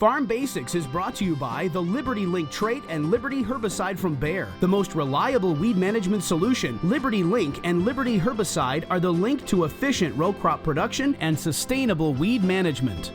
Farm Basics is brought to you by the Liberty Link trait and Liberty herbicide from Bayer. The most reliable weed management solution, Liberty Link and Liberty herbicide are the link to efficient row crop production and sustainable weed management.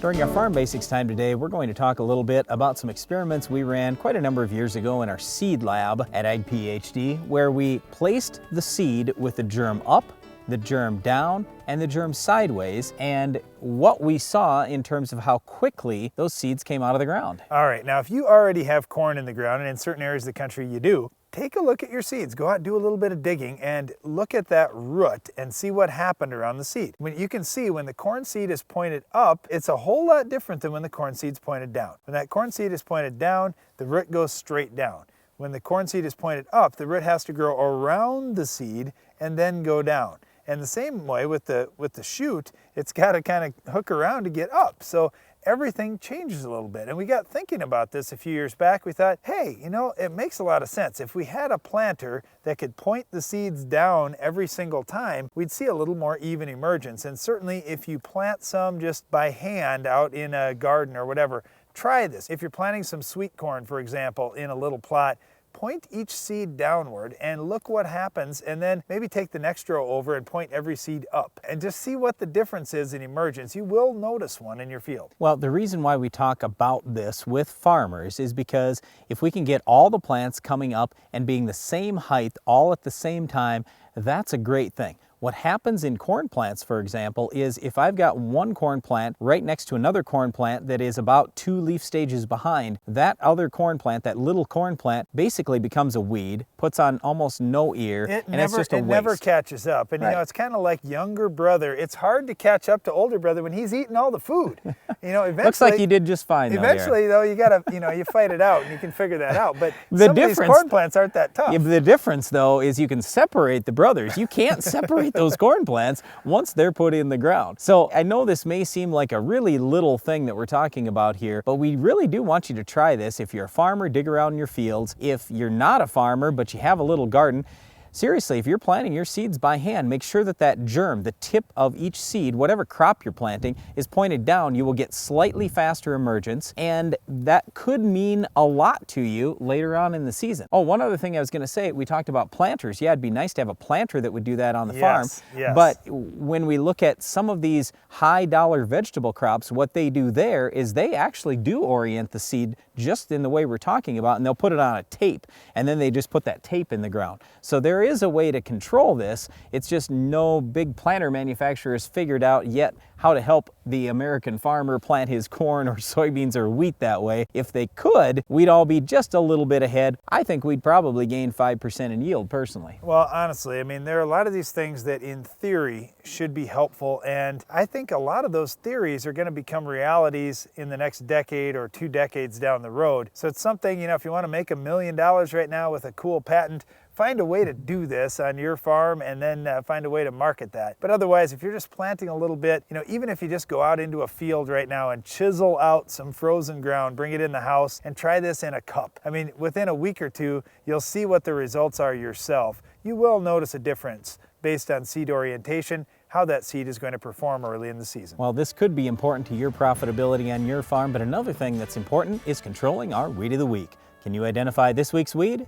During our Farm Basics time today, we're going to talk a little bit about some experiments we ran quite a number of years ago in our seed lab at Ag PhD, where we placed the seed with the germ up, the germ down, and the germ sideways, and what we saw in terms of how quickly those seeds came out of the ground. All right, now if you already have corn in the ground, and in certain areas of the country you do, take a look at your seeds. Go out and do a little bit of digging and look at that root and see what happened around the seed. When you can see when the corn seed is pointed up, it's a whole lot different than when the corn seed's pointed down. When that corn seed is pointed down, the root goes straight down. When the corn seed is pointed up, the root has to grow around the seed and then go down. And the same way with the shoot, it's got to kind of hook around to get up. So everything changes a little bit. And we got thinking about this a few years back. We thought, hey, you know, it makes a lot of sense. If we had a planter that could point the seeds down every single time, we'd see a little more even emergence. And certainly if you plant some just by hand out in a garden or whatever, try this. If you're planting some sweet corn, for example, in a little plot, point each seed downward and look what happens, and then maybe take the next row over and point every seed up and just see what the difference is in emergence. You will notice one in your field. Well, the reason why we talk about this with farmers is because if we can get all the plants coming up and being the same height all at the same time, that's a great thing. What happens in corn plants, for example, is if I've got one corn plant right next to another corn plant that is about 2 leaf stages behind, that other corn plant, that little corn plant, basically becomes a weed, puts on almost no ear, and it's just a waste. It never catches up. And you know, it's kind of like younger brother. It's hard to catch up to older brother when he's eating all the food. You know, eventually. Looks like you did just fine. Eventually, though, you gotta, you know, you fight it out and you can figure that out. But some of these corn plants aren't that tough. Yeah, the difference, though, is you can separate the brothers. You can't separate those corn plants once they're put in the ground. So I know this may seem like a really little thing that we're talking about here, but we really do want you to try this. If you're a farmer, dig around in your fields. If you're not a farmer, but you have a little garden, seriously, if you're planting your seeds by hand, make sure that that germ, the tip of each seed, whatever crop you're planting, is pointed down. You will get slightly faster emergence, and that could mean a lot to you later on in the season. Oh, one other thing I was going to say, we talked about planters. Yeah, it'd be nice to have a planter that would do that on the farm. Yes. But when we look at some of these high-dollar vegetable crops, what they do there is they actually do orient the seed just in the way we're talking about, and they'll put it on a tape, and then they just put that tape in the ground. So there is a way to control this. It's just no big planter manufacturer has figured out yet how to help the American farmer plant his corn or soybeans or wheat that way. If they could, we'd all be just a little bit ahead. I think we'd probably gain 5% in yield personally. Well, honestly, I mean, there are a lot of these things that in theory should be helpful, and I think a lot of those theories are going to become realities in the next decade or 2 decades down the road. So it's something, you know, if you want to make $1 million right now with a cool patent, find a way to do this on your farm and then find a way to market that. But otherwise, if you're just planting a little bit, you know, even if you just go out into a field right now and chisel out some frozen ground, bring it in the house and try this in a cup. I mean, within a week or two, you'll see what the results are yourself. You will notice a difference based on seed orientation, how that seed is going to perform early in the season. Well, this could be important to your profitability on your farm, but another thing that's important is controlling our weed of the week. Can you identify this week's weed?